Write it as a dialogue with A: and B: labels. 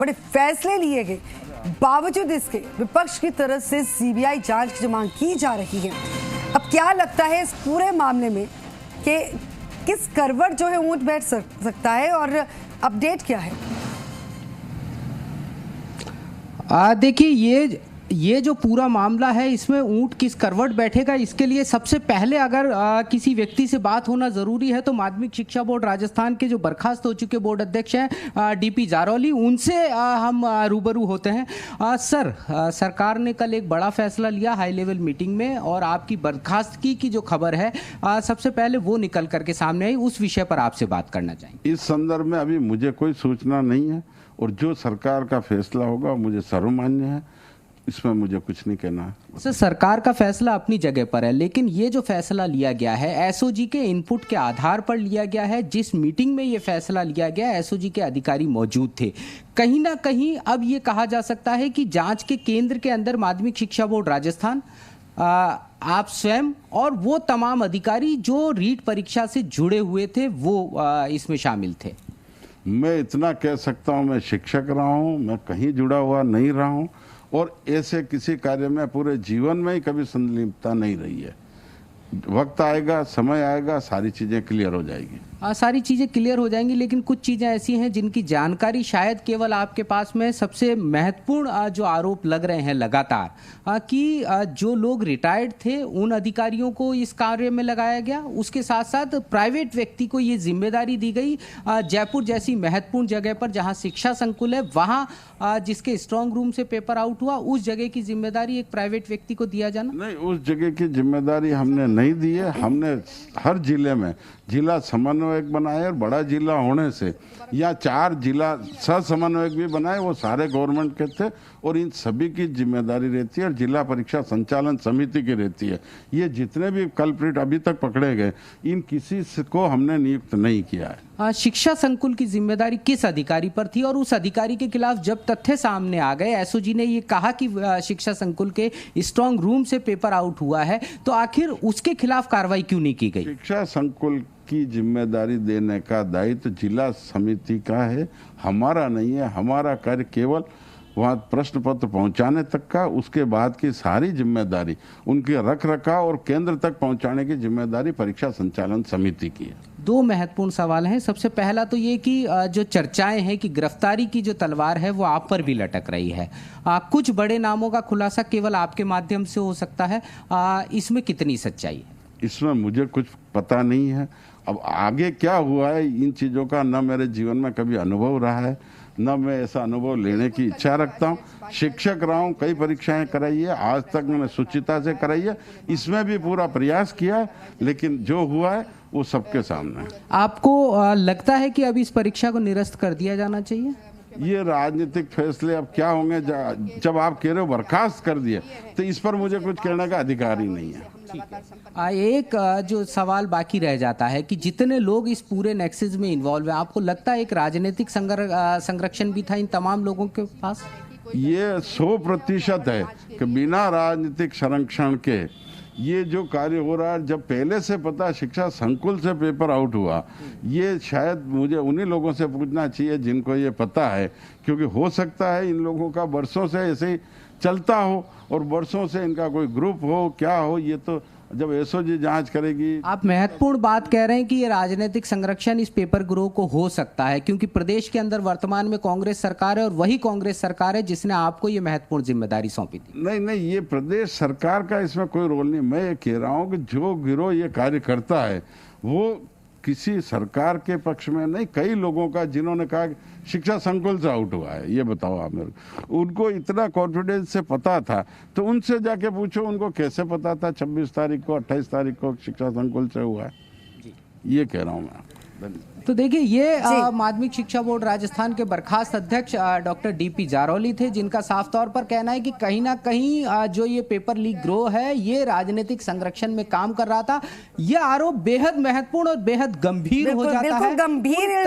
A: बड़े फैसले लिए गए, बावजूद इसके विपक्ष की तरफ से सीबीआई जांच की जो मांग की जा रही है। अब क्या लगता है इस पूरे मामले में कि किस करवट जो है ऊंट बैठ सकता है और अपडेट क्या है?
B: देखिए ये जो पूरा मामला है, इसमें ऊंट किस करवट बैठेगा, इसके लिए सबसे पहले अगर किसी व्यक्ति से बात होना ज़रूरी है तो माध्यमिक शिक्षा बोर्ड राजस्थान के जो बर्खास्त हो चुके बोर्ड अध्यक्ष हैं डीपी जारौली, उनसे हम रूबरू होते हैं। सर, सरकार ने कल एक बड़ा फैसला लिया हाई लेवल मीटिंग में और आपकी बर्खास्तगी की जो खबर है सबसे पहले वो निकल करके सामने आई, उस विषय पर आपसे बात करना चाहेंगे।
C: इस संदर्भ में अभी मुझे कोई सूचना नहीं है और जो सरकार का फैसला होगा मुझे सर्वमान्य है, इसमें मुझे कुछ नहीं कहना है।
B: सर, सरकार का फैसला अपनी जगह पर है, लेकिन ये जो फैसला लिया गया है एसओजी के इनपुट के आधार पर लिया गया है। जिस मीटिंग में ये फैसला लिया गया एसओजी के अधिकारी मौजूद थे। कहीं ना कहीं अब ये कहा जा सकता है कि जांच के केंद्र के अंदर माध्यमिक शिक्षा बोर्ड राजस्थान, आप स्वयं और वो तमाम अधिकारी जो रीट परीक्षा से जुड़े हुए थे वो इसमें शामिल थे।
C: मैं इतना कह सकता हूँ, मैं शिक्षक रहा हूँ, मैं कहीं जुड़ा हुआ नहीं रहा हूँ और ऐसे किसी कार्य में पूरे जीवन में ही कभी संलिप्तता नहीं रही है। वक्त आएगा, समय आएगा, सारी चीज़ें क्लियर हो जाएगी।
B: सारी चीज़ें क्लियर हो जाएंगी, लेकिन कुछ चीज़ें ऐसी हैं जिनकी जानकारी शायद केवल आपके पास में। सबसे महत्वपूर्ण जो आरोप लग रहे हैं लगातार कि जो लोग रिटायर्ड थे उन अधिकारियों को इस कार्य में लगाया गया, उसके साथ साथ प्राइवेट व्यक्ति को ये जिम्मेदारी दी गई। जयपुर जैसी महत्वपूर्ण जगह पर जहाँ शिक्षा संकुल है, वहाँ जिसके स्ट्रांग रूम से पेपर आउट हुआ, उस जगह की जिम्मेदारी एक प्राइवेट व्यक्ति को दिया जाना।
C: नहीं, उस जगह की जिम्मेदारी हमने नहीं दी है। हमने हर जिले में जिला समन्वयक बनाए और बड़ा जिला होने से या 4 जिला सह समन्वयक भी बनाए, वो सारे गवर्नमेंट के थे और इन सभी की जिम्मेदारी रहती है और जिला परीक्षा संचालन समिति की रहती है। ये जितने भी कल्प्रिट अभी तक पकड़े गए, इन किसी को हमने नियुक्त नहीं किया है।
B: शिक्षा संकुल की जिम्मेदारी किस अधिकारी पर थी और उस अधिकारी के खिलाफ जब तथ्य सामने आ गए, एसओजी ने ये कहा कि शिक्षा संकुल के स्ट्रांग रूम से पेपर आउट हुआ है, तो आखिर उसके खिलाफ कार्रवाई क्यों नहीं की गई?
C: शिक्षा संकुल की जिम्मेदारी देने का दायित्व जिला समिति का है, हमारा नहीं है। हमारा कार्य केवल वहाँ प्रश्न पत्र पहुँचाने तक का, उसके बाद की सारी जिम्मेदारी उनके रख रखाव और केंद्र तक पहुँचाने की जिम्मेदारी परीक्षा संचालन समिति की है।
B: 2 महत्वपूर्ण सवाल हैं। सबसे पहला तो ये कि जो चर्चाएं हैं कि गिरफ्तारी की जो तलवार है वो आप पर भी लटक रही है। कुछ बड़े नामों का खुलासा केवल आपके माध्यम से हो सकता है, इसमें कितनी सच्चाई है?
C: इसमें मुझे कुछ पता नहीं है। अब आगे क्या हुआ है इन चीज़ों का न मेरे जीवन में कभी अनुभव रहा है, न मैं ऐसा अनुभव लेने की इच्छा रखता हूँ। शिक्षक रहा हूँ, कई परीक्षाएं कराई है, आज तक मैंने शुचिता से कराई है, इसमें भी पूरा प्रयास किया है, लेकिन जो हुआ है वो सबके सामने है।
B: आपको लगता है कि अब इस परीक्षा को निरस्त कर दिया जाना चाहिए?
C: ये राजनीतिक फैसले अब क्या होंगे, जब आप कह रहे हो बर्खास्त कर दिए, तो इस पर मुझे कुछ कहने का अधिकार ही नहीं है।
B: एक जो सवाल बाकी रह जाता है कि जितने लोग इस पूरे नेक्सस में इन्वॉल्व हैं, आपको लगता है एक राजनीतिक संरक्षण भी था इन तमाम लोगों के पास?
C: ये 100% है कि बिना राजनीतिक संरक्षण के ये जो कार्य हो रहा है, जब पहले से पता शिक्षा संकुल से पेपर आउट हुआ, ये शायद मुझे उन्हीं लोगों से पूछना चाहिए जिनको ये पता है, क्योंकि हो सकता है इन लोगों का वर्षों से ऐसे ही चलता हो और वर्षों से इनका कोई ग्रुप हो, क्या हो, ये तो जब एसओजी जांच करेगी।
B: आप महत्वपूर्ण बात कह रहे हैं कि ये राजनीतिक संरक्षण इस पेपर गिरोह को हो सकता है, क्योंकि प्रदेश के अंदर वर्तमान में कांग्रेस सरकार है और वही कांग्रेस सरकार है जिसने आपको ये महत्वपूर्ण जिम्मेदारी सौंपी थी।
C: नहीं, ये प्रदेश सरकार का इसमें कोई रोल नहीं। मैं ये कह रहा हूँ कि जो गिरोह ये कार्य करता है वो किसी सरकार के पक्ष में नहीं, कई लोगों का जिन्होंने कहा शिक्षा संकुल से आउट हुआ है, ये बताओ आप मेरे को। उनको इतना कॉन्फिडेंस से पता था तो उनसे जाके पूछो उनको कैसे पता था 26 तारीख को 28 तारीख को शिक्षा संकुल से हुआ है। ये कह रहा हूँ मैं।
B: तो देखिए, ये माध्यमिक शिक्षा बोर्ड राजस्थान के बर्खास्त अध्यक्ष डॉक्टर डीपी जारौली थे, जिनका साफ तौर पर कहना है कि कहीं ना कहीं जो ये पेपर लीक गिरोह है ये राजनीतिक संरक्षण में काम कर रहा था। यह आरोप बेहद महत्वपूर्ण और बेहद गंभीर हो जाता है।
A: गंभीर